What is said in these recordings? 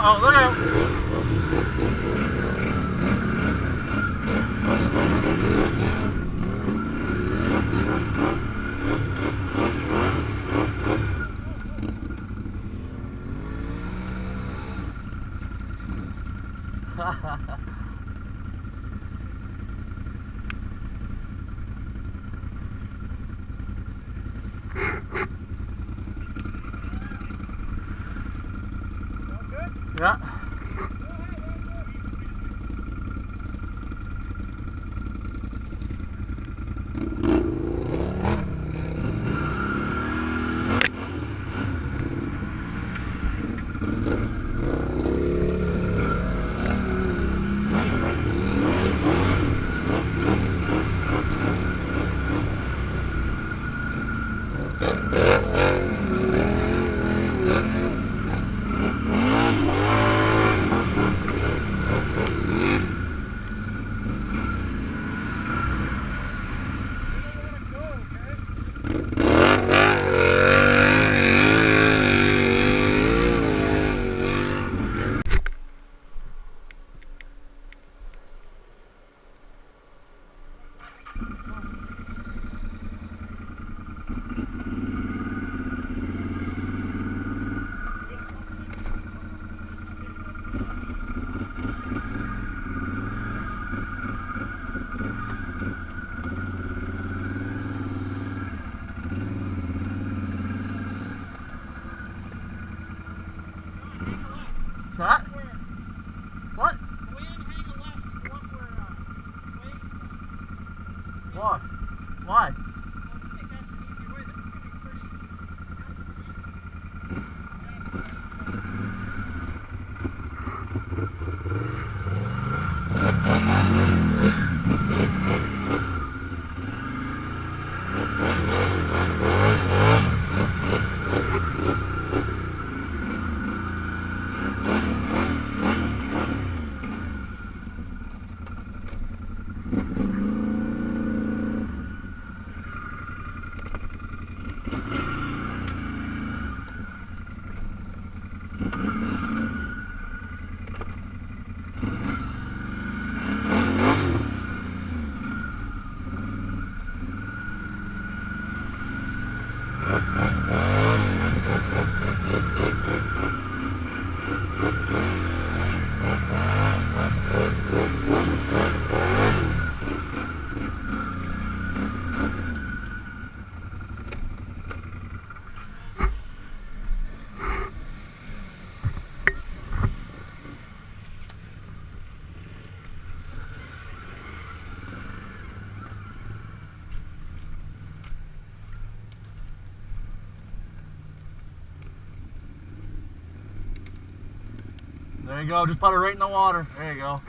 Uh-oh, look out. Yeah. What's that? What? Why? Why? There you go, just put it right in the water. There you go.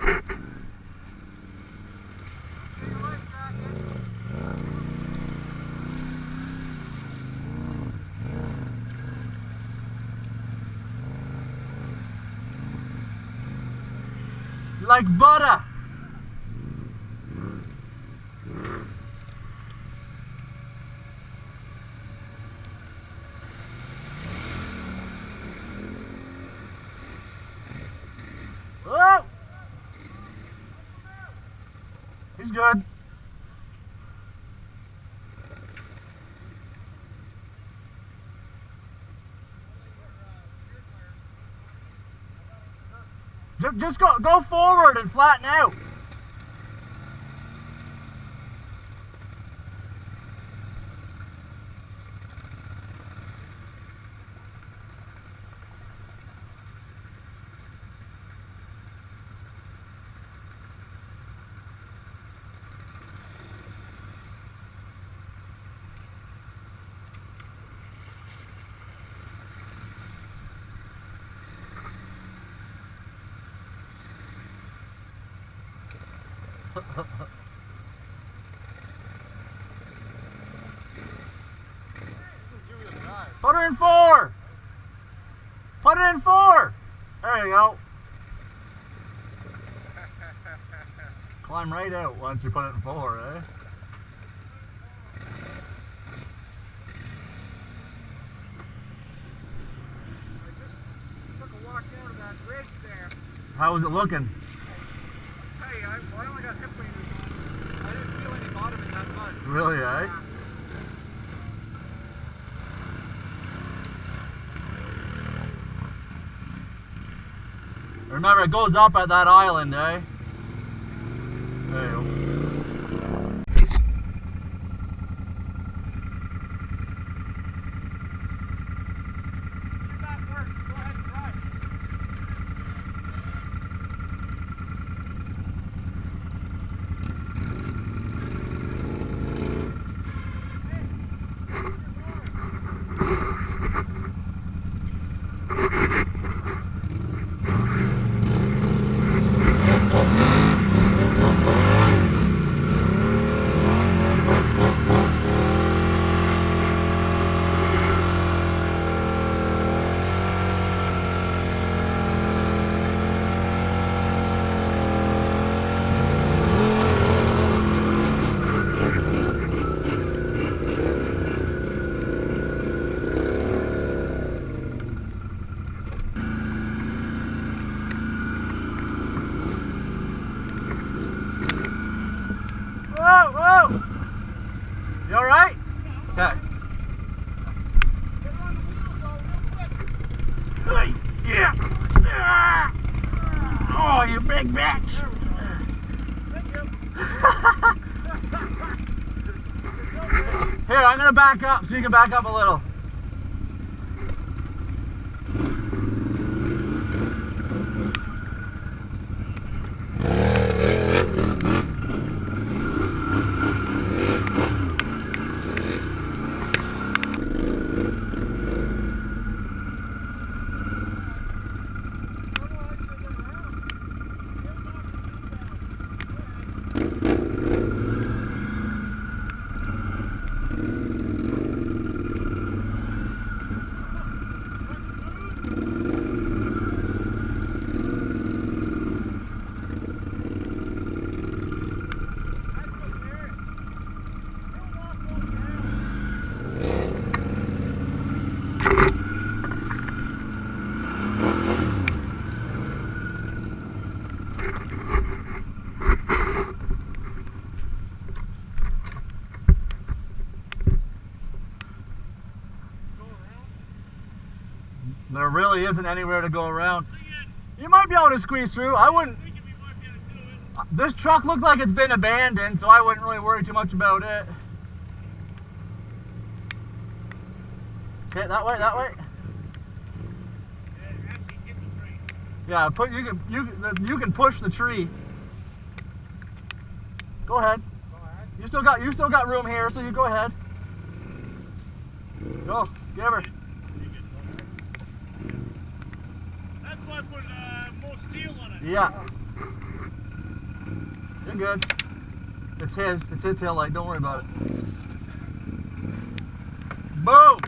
You like butter? Oh! He's good. Just go forward and flatten out. Put her in 4. Put it in 4. There you go. Climb right out once you put it in 4, eh? I just took a walk down to that bridge How was it looking? Hey, I only got hip waders on. I didn't feel any bottom in that mud. Really, eh? Remember, it goes up at that island, eh? There you go. Your back works. Go ahead and drive. Whoa, whoa! You alright? Okay. Get on the wheels though, real quick. Yeah! Oh, you big bitch! Thank you. Here, I'm gonna back up so you can back up a little. There really isn't anywhere to go around. You might be able to squeeze through. I wouldn't. This truck looked like it's been abandoned, so I wouldn't really worry too much about it. Okay, that way, that way. Yeah, you can push the tree. Go ahead. You still got room here, so you go ahead. Go, give her. That's why I put more steel on it. Yeah. You're good. It's his tail light. Don't worry about it. Boom!